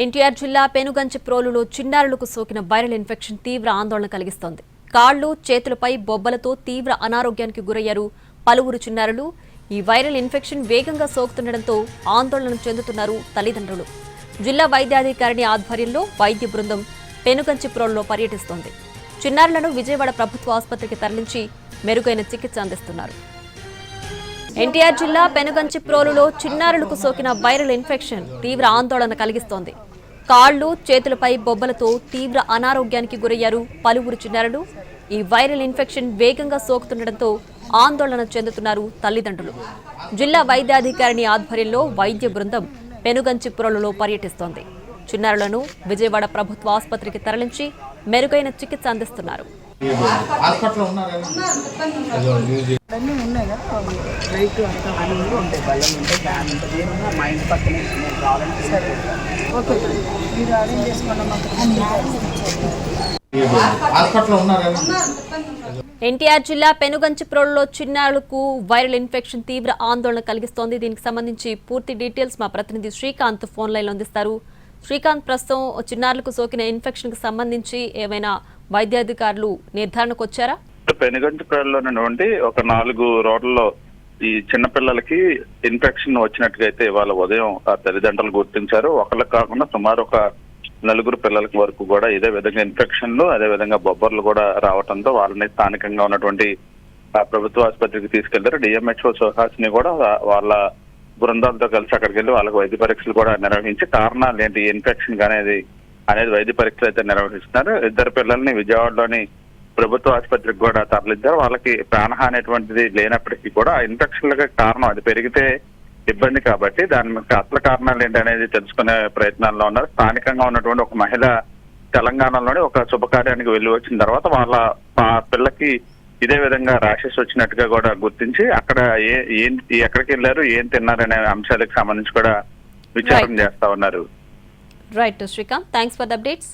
ఎన్టీఆర్ జిల్లా పెనుగంచిప్రోలులో చిన్నారులకు సోకిన వైరల్ ఇన్ఫెక్షన్ తీవ్ర ఆందోళన కలిగిస్తోంది. కాళ్లు, చేతులపై బొబ్బలతో తీవ్ర అనారోగ్యానికి గురయ్యారు పలువురు చిన్నారులు. ఈ వైరల్ ఇన్ఫెక్షన్ వేగంగా సోకుతుండటంతో ఆందోళన చెందుతున్నారు తల్లిదండ్రులు. జిల్లా వైద్యాధికారిణి ఆధ్వర్యంలో వైద్య బృందం పెనుగంచిప్రోలులో పర్యటిస్తోంది. చిన్నారులను విజయవాడ ప్రభుత్వ ఆసుపత్రికి తరలించి మెరుగైన చికిత్స అందిస్తున్నారు. ఎన్టీఆర్ జిల్లా పెనుగంచిప్రోలులో చిన్నారులకు సోకిన వైరల్ ఇన్ఫెక్షన్ తీవ్ర ఆందోళన కలిగిస్తోంది. కాళ్లు, చేతులపై బొబ్బలతో తీవ్ర అనారోగ్యానికి గురయ్యారు పలువురు చిన్నారులు. ఈ వైరల్ ఇన్ఫెక్షన్ వేగంగా సోకుతుండటంతో ఆందోళన చెందుతున్నారు తల్లిదండ్రులు. జిల్లా వైద్యాధికారిణి ఆధ్వర్యంలో వైద్య బృందం పెనుగంచిప్రోలులో పర్యటిస్తోంది. చిన్నారులను విజయవాడ ప్రభుత్వ ఆసుపత్రికి తరలించి మెరుగైన చికిత్స అందిస్తున్నారు. ఎన్టీఆర్ జిల్లా పెనుగంచిప్రోలులో చిన్నారులకు వైరల్ ఇన్ఫెక్షన్ తీవ్ర ఆందోళన కలిగిస్తోంది. దీనికి సంబంధించి పూర్తి డీటెయిల్స్ మా ప్రతినిధి శ్రీకాంత్ ఫోన్ లైన్ లో అందిస్తారు. శ్రీకాంత్, ప్రస్తుతం చిన్నారులకు సోకిన ఇన్ఫెక్షన్ కి సంబంధించి ఏమైనా వైద్యాధికారులు నిర్ధారణకు వచ్చారా? పెనుగంచిప్రోలులోనండి ఒక 4 రోడ్లలో ఈ చిన్నపిల్లలకి ఇన్ఫెక్షన్ వచ్చినట్టుగా అయితే ఇవాళ ఉదయం ఆ తల్లిదండ్రులు గుర్తించారు. ఒకళ్ళకి కాకుండా సుమారు ఒక 4 పిల్లలకి వరకు కూడా ఇదే విధంగా ఇన్ఫెక్షన్లు, అదే విధంగా బొబ్బర్లు కూడా రావడంతో వాళ్ళని స్థానికంగా ఉన్నటువంటి ప్రభుత్వ ఆసుపత్రికి తీసుకెళ్లారు. డిఎంహెచ్ఓ సుహాసిని కూడా వాళ్ళ బృందాలతో కలిసి అక్కడికి వెళ్ళి వాళ్ళకి వైద్య పరీక్షలు కూడా నిర్వహించి కారణాలు ఏంటి ఇన్ఫెక్షన్ అనేది వైద్య పరీక్షలు అయితే నిర్వహిస్తున్నారు. 2 పిల్లల్ని విజయవాడలోని ప్రభుత్వ ఆసుపత్రికి కూడా తరలించారు. వాళ్ళకి ప్రాణహాని అటువంటిది లేనప్పటికీ కూడా ఇన్ఫెక్షన్లకు కారణం అది పెరిగితే ఇబ్బంది కాబట్టి దాని అసలు కారణాలు ఏంటి అనేది తెలుసుకునే ప్రయత్నాల్లో ఉన్నారు. స్థానికంగా ఉన్నటువంటి ఒక మహిళ తెలంగాణలోని ఒక శుభకార్యానికి వెళ్ళి వచ్చిన తర్వాత వాళ్ళ పిల్లకి ఇదే విధంగా ర్యాషెస్ వచ్చినట్టుగా కూడా గుర్తించి అక్కడ ఎక్కడికి వెళ్ళారు, ఏం తిన్నారనే అంశాలకు సంబంధించి కూడా విచారణ చేస్తా ఉన్నారు. Right Srikanth, thanks for the updates.